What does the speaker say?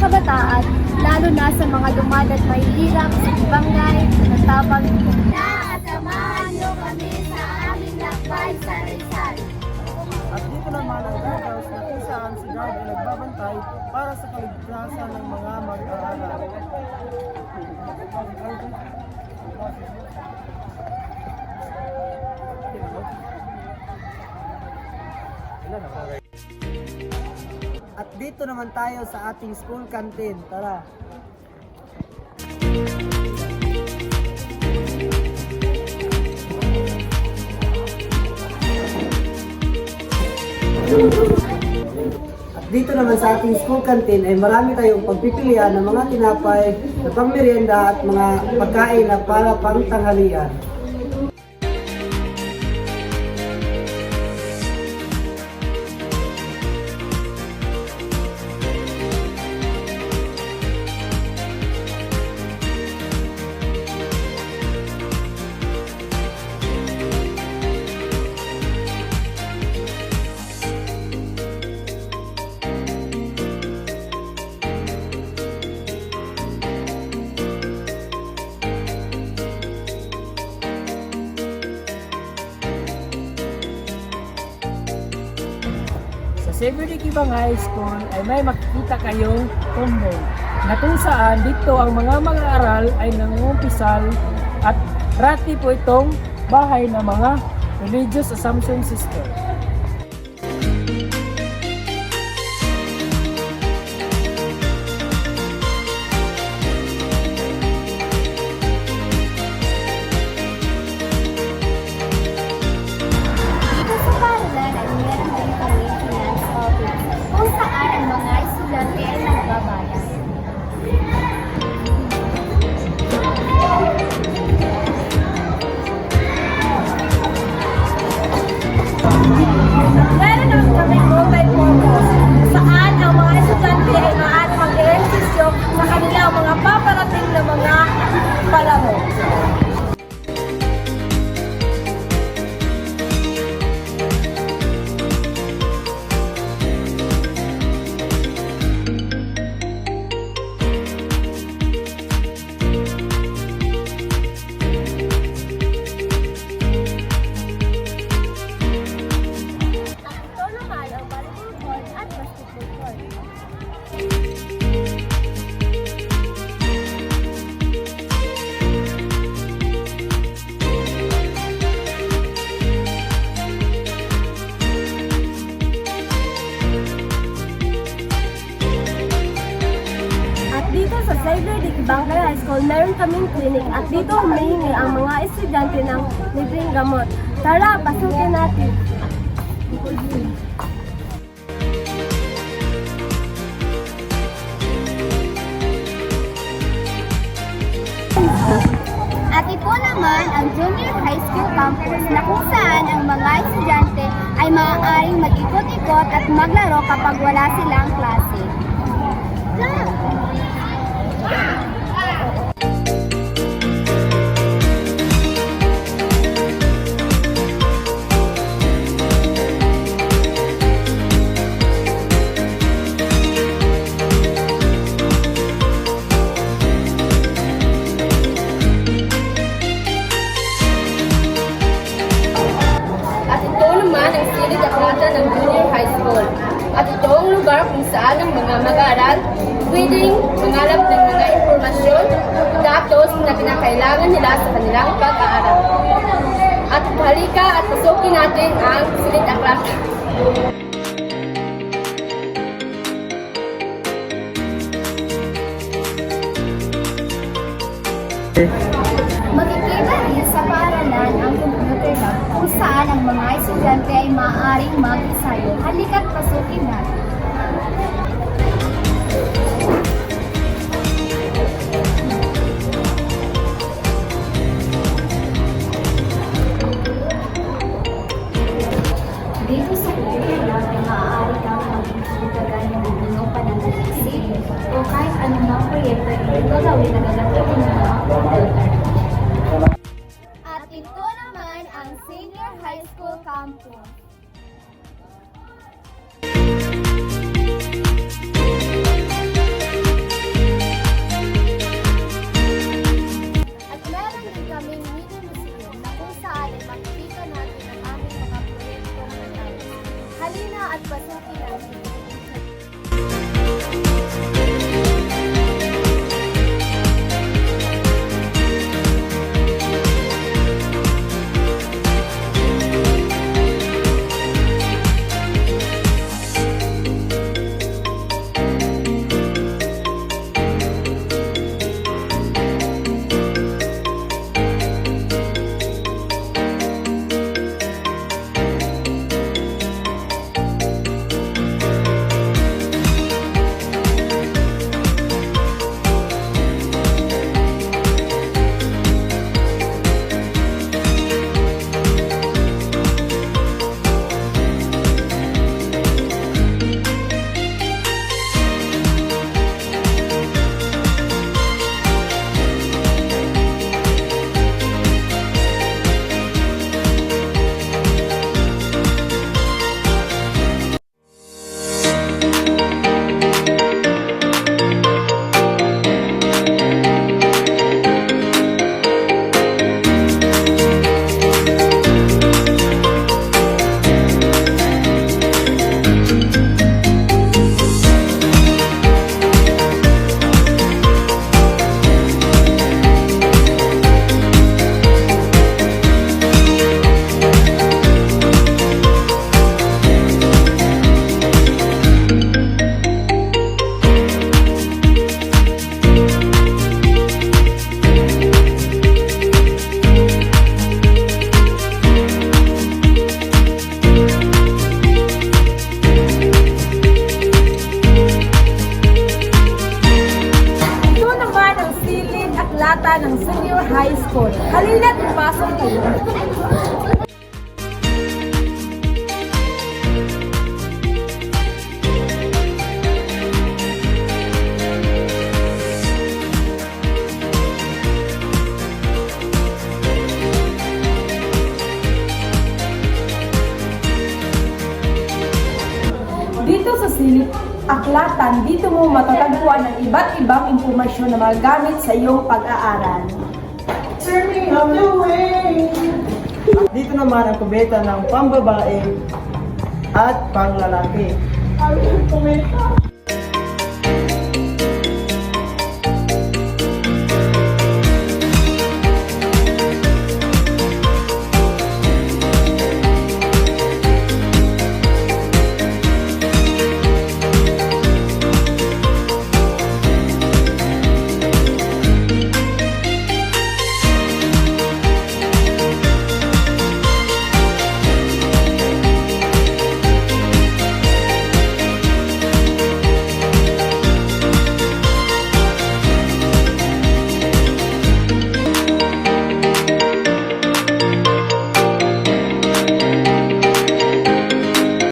kabataan, lalo na sa mga lumad at mahihirap sa barangay, nagtabang At samahan niyo kami sa aming lakbay sa Rizal. At dito naman ang guardhouse na kung saan si guard ay nagbabantay para sa kaligtasan ng mga mag-aaral. At dito naman tayo sa ating school canteen. Tara! At dito naman sa ating school canteen ay marami tayong pagpipilian ng mga tinapay na pangmerienda at mga pagkain na para pang tanghalian. Sa Xavier de Quibang High School ay may makikita kayong tumbong na kung saan dito ang mga mag-aaral ay nangumpisal at rati po itong bahay ng mga Religious Assumption Sister. Dito sa paaralan ay meron din kami finance office kung saan ang mga estudyante ay nagbabayad. Meron naman kami multi-purpose saan ang mga estudyante ay maaari mag-ehersisyo sa kanilang mga paparating na mga palaro. Ito naman ang volleyball court at basketball court. At dito sa Xavier de Quibang High School, meron kaming clinic at dito humihingi ang mga estudyante ng libreng gamot. Tara, pasukin natin. At ito naman ang Junior High School Campus na kung saan ang mga estudyante ay maaaring mag-ikot-ikot at maglaro kapag wala silang klase. At ito naman ang silid aklatan ng Junior High School. At ito ang lugar kung saan ang mga mag-aaral pwedeng mangalap ng mga impormasyon datos na kinakailangan nila sa kanilang pag-aaral. At halika at pasukin natin ang silid aklatan. Makikita rin sa paaralan ang computer lab kung saan ang mga estudyante ay maaaring mag-ensayo. Halika't pasukin natin. Dito sa computer lab ay maaari kang mag-isip kagaya ng bubunong pananalisip o kahit anumang proyekto na gagawin na gagawin ng mga computer. At ito naman ang Senior High School Campus. bata ng Senior High School. Halina't ipasok kayo. Dito sa silid aklatan, dito mo matatagpuan ang iba't ibang impormasyon na magagamit sa iyong pag-aaral. Turning of the way. At dito naman ang kubeta ng pambabae at panglalaki.